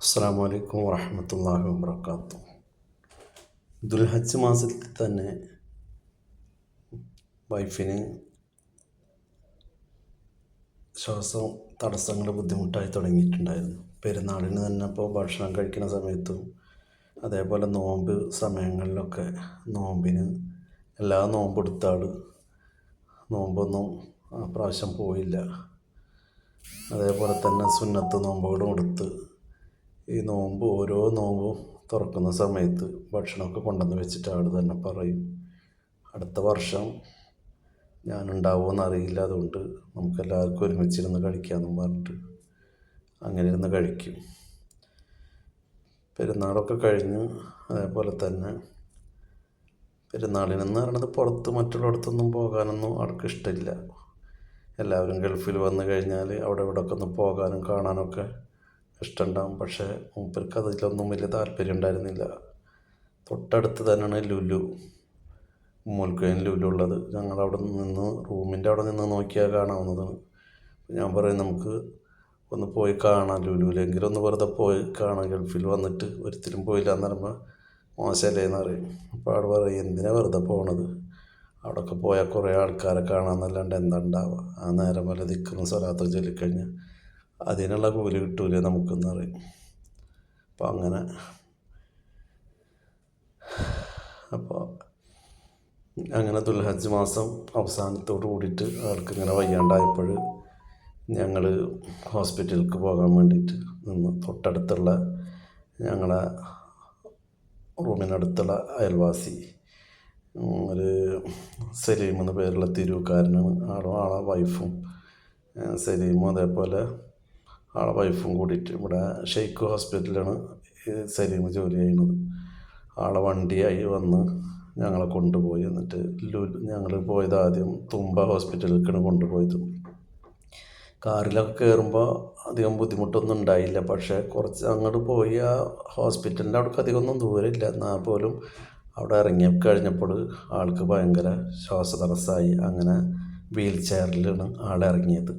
അസ്സലാമു അലൈക്കും വറഹ്മത്തുള്ളാഹി വബറകാതുഹു. ദുൽഹജ്ജ് മാസത്തിൽ തന്നെ വൈഫിന് ശ്വാസം തടസ്സങ്ങൾ ബുദ്ധിമുട്ടായി തുടങ്ങിയിട്ടുണ്ടായിരുന്നു. പെരുന്നാളിന് തന്നെ ഇപ്പോൾ ഭക്ഷണം കഴിക്കുന്ന സമയത്തും അതേപോലെ നോമ്പ് സമയങ്ങളിലൊക്കെ നോമ്പിന് എല്ലാ നോമ്പെടുത്ത ആൾ നോമ്പൊന്നും ആ പ്രാവശ്യം പോയില്ല. അതേപോലെ തന്നെ സുന്നത്ത് നോമ്പുകളും എടുത്ത് ഈ നോമ്പ് ഓരോ നോമ്പും തുറക്കുന്ന സമയത്ത് ഭക്ഷണമൊക്കെ കൊണ്ടുവന്ന് വെച്ചിട്ട് ആൾ തന്നെ പറയും, അടുത്ത വർഷം ഞാനുണ്ടാവുമെന്ന് അറിയില്ല, അതുകൊണ്ട് നമുക്കെല്ലാവർക്കും ഒരുമിച്ചിരുന്ന് കഴിക്കാമെന്നും പറഞ്ഞിട്ട് അങ്ങനെ ഇരുന്ന് കഴിക്കും. പെരുന്നാളൊക്കെ കഴിഞ്ഞ് അതേപോലെ തന്നെ പെരുന്നാളിനെന്ന് പറയുന്നത് പുറത്ത് മറ്റുള്ളിടത്തൊന്നും പോകാനൊന്നും ആൾക്ക് ഇഷ്ടമില്ല. എല്ലാവരും ഗൾഫിൽ വന്നു കഴിഞ്ഞാൽ അവിടെ ഇവിടെയൊക്കെ ഒന്ന് പോകാനും കാണാനൊക്കെ ഇഷ്ടമുണ്ടാകും. പക്ഷേ മൂപ്പർക്ക് അതിലൊന്നും വലിയ താല്പര്യം ഉണ്ടായിരുന്നില്ല. തൊട്ടടുത്ത് തന്നെയാണ് ലുലു, ഉമ്മുൽ ലുലു ഉള്ളത്. ഞങ്ങളവിടെ നിന്ന് റൂമിൻ്റെ അവിടെ നിന്ന് നോക്കിയാൽ കാണാവുന്നതാണ്. ഞാൻ പറയും, നമുക്ക് ഒന്ന് പോയി കാണാം, ലുലുവിലെങ്കിലും ഒന്ന് വെറുതെ പോയി കാണാം, ഗൾഫിൽ വന്നിട്ട് ഒരിക്കലും പോയില്ല എന്ന് പറയുമ്പോൾ മോശമല്ലേ എന്ന് പറയും. അപ്പോൾ ആൾ പറയും, എന്തിനാണ് വെറുതെ പോകണത്, അവിടെയൊക്കെ പോയാൽ കുറേ ആൾക്കാരെ കാണാമെന്നല്ലാണ്ട് എന്താ ഉണ്ടാവുക, ആ നേരം വല്ല ദിക്റും സ്വലാത്തൊക്കെ ചൊല്ലിക്കഴിഞ്ഞാൽ അതിനുള്ള കൂലി കിട്ടൂലേ നമുക്കെന്ന് പറയും. അപ്പോൾ അങ്ങനെ ദുൽഹജ്ജ് മാസം അവസാനത്തോട് കൂടിയിട്ട് ആൾക്കിങ്ങനെ വയ്യാണ്ടായപ്പോൾ ഞങ്ങൾ ഹോസ്പിറ്റലിലേക്ക് പോകാൻ വേണ്ടിയിട്ട് നിന്ന് തൊട്ടടുത്തുള്ള ഞങ്ങളെ റൂമിനടുത്തുള്ള അയൽവാസി ഒരു സലീം എന്ന പേരുള്ള തിരൂക്കാരനാണ്. ആളെ വൈഫും സലീമും അതേപോലെ ആളെ വൈഫും കൂടിയിട്ട് ഇവിടെ ഷെയ്ഖ് ഹോസ്പിറ്റലിലാണ് സലീം ജോലി ചെയ്യുന്നത്. ആളെ വണ്ടിയായി വന്ന് ഞങ്ങളെ കൊണ്ടുപോയി. എന്നിട്ട് ഞങ്ങൾ പോയത് ആദ്യം തുമ്പ ഹോസ്പിറ്റലിലേക്കാണ് കൊണ്ടുപോയത്. കാറിലൊക്കെ കയറുമ്പോൾ അധികം ബുദ്ധിമുട്ടൊന്നും ഉണ്ടായില്ല. പക്ഷേ കുറച്ച് അങ്ങോട്ട് പോയി ആ ഹോസ്പിറ്റലിൻ്റെ അവിടേക്ക് അധികമൊന്നും ദൂരമില്ല. എന്നാൽ പോലും അവിടെ ഇറങ്ങി കഴിഞ്ഞപ്പോൾ ആൾക്ക് ഭയങ്കര ശ്വാസതടസ്സമായി. അങ്ങനെ വീൽ ചെയറിലാണ് ആൾ ഇറങ്ങിയത്.